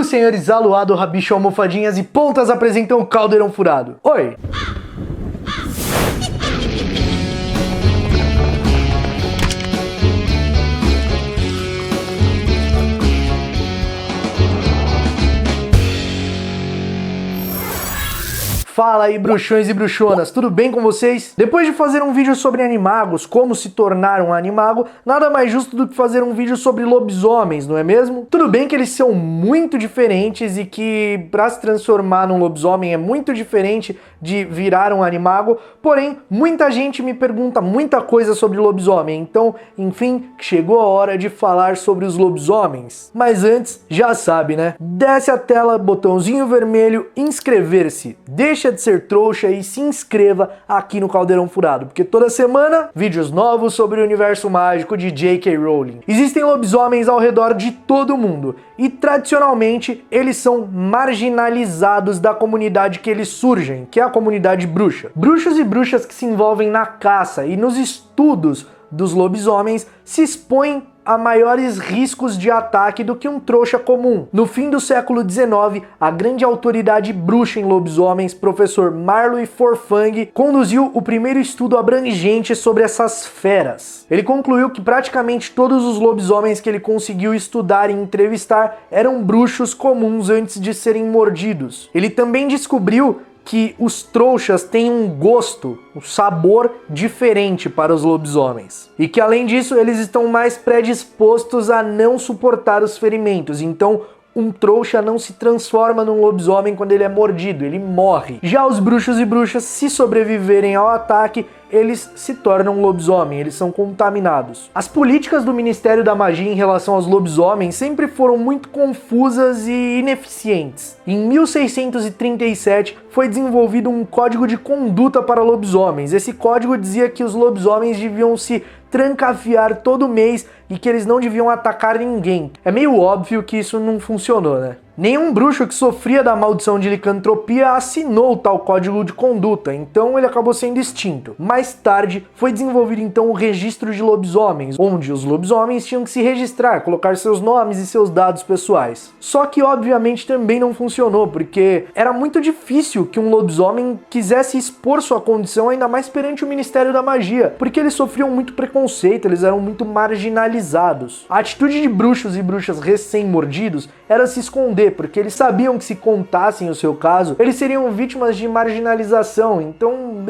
Os senhores Aluado, Rabicho, Almofadinhas e Pontas apresentam o Caldeirão Furado. Oi! Fala aí, bruxões e bruxonas, tudo bem com vocês? Depois de fazer um vídeo sobre animagos, como se tornar um animago, nada mais justo do que fazer um vídeo sobre lobisomens, não é mesmo? Tudo bem que eles são muito diferentes e que para se transformar num lobisomem é muito diferente de virar um animago, porém, muita gente me pergunta muita coisa sobre lobisomem, então, enfim, chegou a hora de falar sobre os lobisomens. Mas antes, já sabe, né? Desce a tela, botãozinho vermelho, inscrever-se, deixa de ser trouxa e se inscreva aqui no Caldeirão Furado, porque toda semana, vídeos novos sobre o universo mágico de J.K. Rowling. Existem lobisomens ao redor de todo mundo e, tradicionalmente, eles são marginalizados da comunidade que eles surgem, que é a comunidade bruxa. Bruxos e bruxas que se envolvem na caça e nos estudos dos lobisomens se expõem a maiores riscos de ataque do que um trouxa comum. No fim do século XIX, a grande autoridade bruxa em lobisomens, professor Marlowe Forfang, conduziu o primeiro estudo abrangente sobre essas feras. Ele concluiu que praticamente todos os lobisomens que ele conseguiu estudar e entrevistar eram bruxos comuns antes de serem mordidos. Ele também descobriu que os trouxas têm um gosto, um sabor diferente para os lobisomens. E que além disso, eles estão mais predispostos a não suportar os ferimentos. Então, um trouxa não se transforma num lobisomem quando ele é mordido, ele morre. Já os bruxos e bruxas, se sobreviverem ao ataque, eles se tornam lobisomem, eles são contaminados. As políticas do Ministério da Magia em relação aos lobisomens sempre foram muito confusas e ineficientes. Em 1637 foi desenvolvido um código de conduta para lobisomens. Esse código dizia que os lobisomens deviam se trancafiar todo mês e que eles não deviam atacar ninguém. É meio óbvio que isso não funcionou, né? Nenhum bruxo que sofria da maldição de licantropia assinou tal código de conduta, então ele acabou sendo extinto. Mais tarde, foi desenvolvido então o registro de lobisomens, onde os lobisomens tinham que se registrar, colocar seus nomes e seus dados pessoais. Só que obviamente também não funcionou, porque era muito difícil que um lobisomem quisesse expor sua condição, ainda mais perante o Ministério da Magia, porque eles sofriam muito preconceito, eles eram muito marginalizados. A atitude de bruxos e bruxas recém-mordidos era se esconder, porque eles sabiam que se contassem o seu caso, eles seriam vítimas de marginalização, então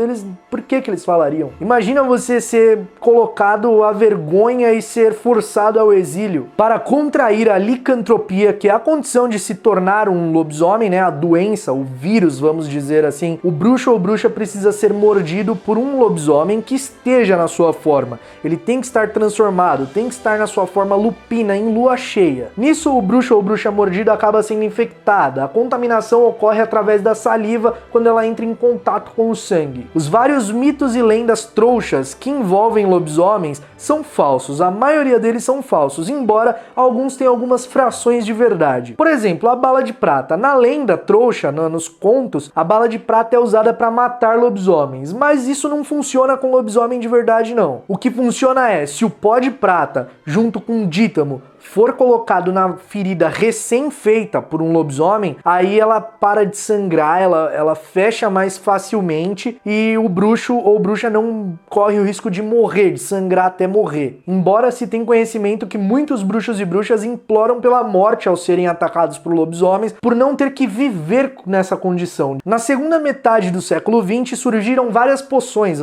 por que eles falariam? Imagina você ser colocado à vergonha e ser forçado ao exílio. Para contrair a licantropia, que é a condição de se tornar um lobisomem, né, a doença, o vírus, vamos dizer assim, o bruxo ou bruxa precisa ser mordido por um lobisomem que esteja na sua forma. Ele tem que estar transformado, tem que estar na sua forma lupina, em lua cheia. Nisso, o bruxo ou bruxa mordido acaba sendo infectada. A contaminação ocorre através da saliva quando ela entra em contato com o sangue. Os vários mitos e lendas trouxas que envolvem lobisomens são falsos. A maioria deles são falsos, embora alguns tenham algumas frações de verdade. Por exemplo, a bala de prata. Na lenda trouxa, nos contos, a bala de prata é usada para matar lobisomens, mas isso não funciona com lobisomem de verdade, não. O que funciona é, se o pó de prata, junto com o dítamo, for colocado na ferida recém-feita por um lobisomem, aí ela para de sangrar, ela fecha mais facilmente e o bruxo ou bruxa não corre o risco de morrer, de sangrar até morrer. Embora se tenha conhecimento que muitos bruxos e bruxas imploram pela morte ao serem atacados por lobisomens por não ter que viver nessa condição. Na segunda metade do século XX surgiram várias poções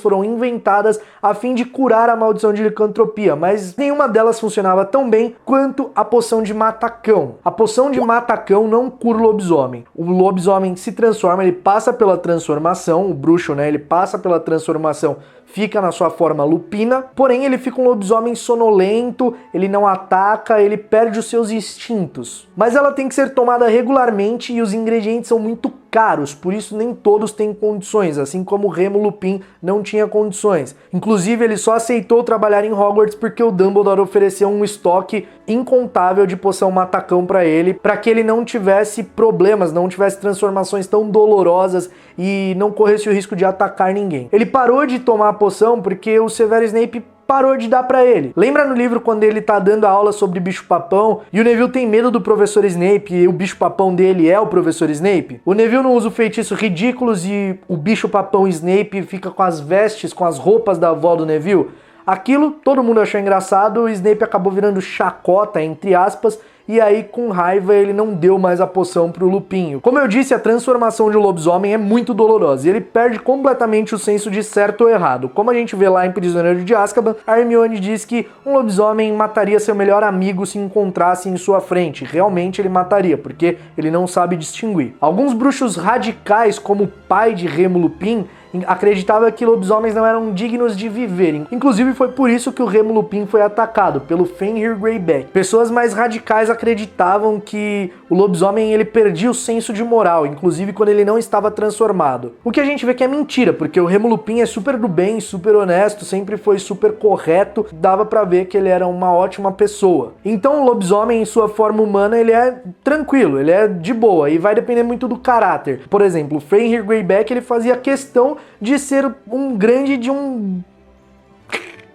foram inventadas a fim de curar a maldição de licantropia, mas nenhuma delas funcionava tão bem quanto a poção de matacão. A poção de matacão não cura o lobisomem. O lobisomem se transforma, ele passa pela transformação, o bruxo, né, ele passa pela transformação, fica na sua forma lupina, porém ele fica um lobisomem sonolento, ele não ataca, ele perde os seus instintos. Mas ela tem que ser tomada regularmente e os ingredientes são muito caros, por isso nem todos têm condições, assim como Remo Lupin não tinha condições. Inclusive ele só aceitou trabalhar em Hogwarts porque o Dumbledore ofereceu um estoque incontável de poção matacão para ele, para que ele não tivesse problemas, não tivesse transformações tão dolorosas e não corresse o risco de atacar ninguém. Ele parou de tomar a poção porque o Severo Snape parou de dar pra ele. Lembra no livro quando ele tá dando a aula sobre bicho-papão e o Neville tem medo do professor Snape e o bicho-papão dele é o professor Snape? O Neville não usa o feitiço ridículos e o bicho-papão Snape fica com as vestes, com as roupas da avó do Neville? Aquilo todo mundo achou engraçado, o Snape acabou virando chacota, entre aspas, e aí com raiva ele não deu mais a poção pro Lupinho. Como eu disse, a transformação de um lobisomem é muito dolorosa e ele perde completamente o senso de certo ou errado. Como a gente vê lá em Prisioneiro de Azkaban, a Hermione diz que um lobisomem mataria seu melhor amigo se encontrasse em sua frente. Realmente ele mataria, porque ele não sabe distinguir. Alguns bruxos radicais, como o pai de Remo Lupin, acreditava que lobisomens não eram dignos de viver. Inclusive foi por isso que o Remo Lupin foi atacado, pelo Fenrir Greyback. Pessoas mais radicais acreditavam que o lobisomem ele perdia o senso de moral, inclusive quando ele não estava transformado. O que a gente vê que é mentira, porque o Remo Lupin é super do bem, super honesto, sempre foi super correto, dava pra ver que ele era uma ótima pessoa. Então o lobisomem em sua forma humana ele é tranquilo, ele é de boa e vai depender muito do caráter. Por exemplo, o Fenrir Greyback ele fazia questão de ser um grande de um...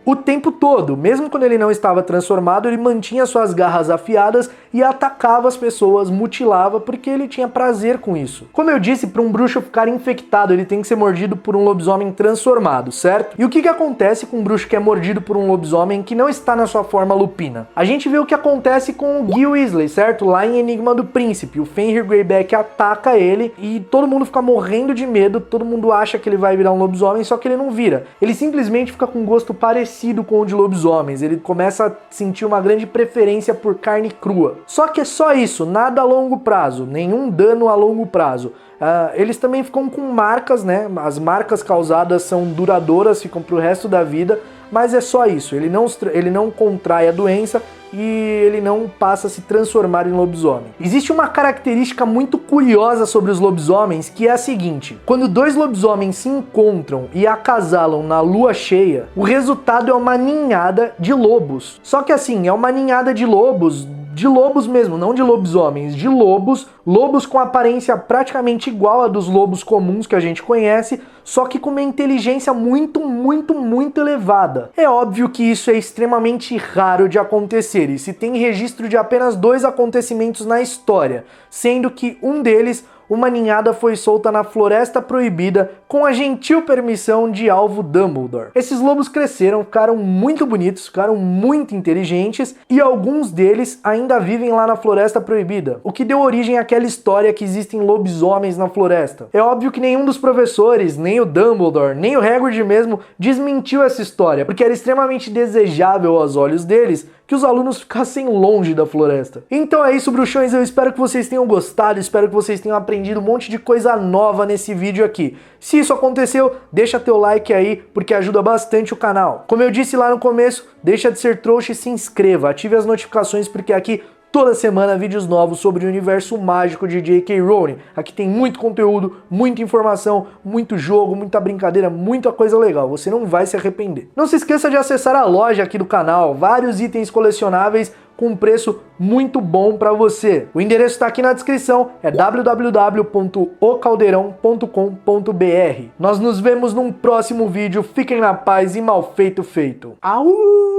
o tempo todo, mesmo quando ele não estava transformado, ele mantinha suas garras afiadas e atacava as pessoas, mutilava, porque ele tinha prazer com isso. Como eu disse, para um bruxo ficar infectado, ele tem que ser mordido por um lobisomem transformado, certo? E o que acontece com um bruxo que é mordido por um lobisomem que não está na sua forma lupina? A gente vê o que acontece com o Gil Weasley, certo? Lá em Enigma do Príncipe, o Fenrir Greyback ataca ele e todo mundo fica morrendo de medo, todo mundo acha que ele vai virar um lobisomem, só que ele não vira. Ele simplesmente fica com um gosto parecido com o de lobisomens, ele começa a sentir uma grande preferência por carne crua. Só que é só isso, nada a longo prazo, nenhum dano a longo prazo. Eles também ficam com marcas, né? As marcas causadas são duradouras, ficam pro resto da vida, mas é só isso, ele não contrai a doença e ele não passa a se transformar em lobisomem. Existe uma característica muito curiosa sobre os lobisomens, que é a seguinte: quando dois lobisomens se encontram e acasalam na lua cheia, o resultado é uma ninhada de lobos. Só que assim, é uma ninhada de lobos mesmo, não de lobisomens, de lobos com aparência praticamente igual a dos lobos comuns que a gente conhece, só que com uma inteligência muito elevada. É óbvio que isso é extremamente raro de acontecer, e se tem registro de apenas 2 acontecimentos na história, sendo que um deles, uma ninhada foi solta na Floresta Proibida com a gentil permissão de Alvo Dumbledore. Esses lobos cresceram, ficaram muito bonitos, ficaram muito inteligentes e alguns deles ainda vivem lá na Floresta Proibida, o que deu origem àquela história que existem lobisomens na floresta. É óbvio que nenhum dos professores, nem o Dumbledore, nem o Hagrid mesmo, desmentiu essa história, porque era extremamente desejável aos olhos deles que os alunos ficassem longe da floresta. Então é isso, bruxões, eu espero que vocês tenham gostado, espero que vocês tenham aprendido um monte de coisa nova nesse vídeo aqui. Se isso aconteceu, deixa teu like aí, porque ajuda bastante o canal. Como eu disse lá no começo, deixa de ser trouxa e se inscreva, ative as notificações, porque aqui toda semana vídeos novos sobre o universo mágico de J.K. Rowling. Aqui tem muito conteúdo, muita informação, muito jogo, muita brincadeira, muita coisa legal. Você não vai se arrepender. Não se esqueça de acessar a loja aqui do canal. Vários itens colecionáveis com um preço muito bom para você. O endereço está aqui na descrição, é www.ocaldeirão.com.br. Nós nos vemos num próximo vídeo. Fiquem na paz e mal feito feito. Au!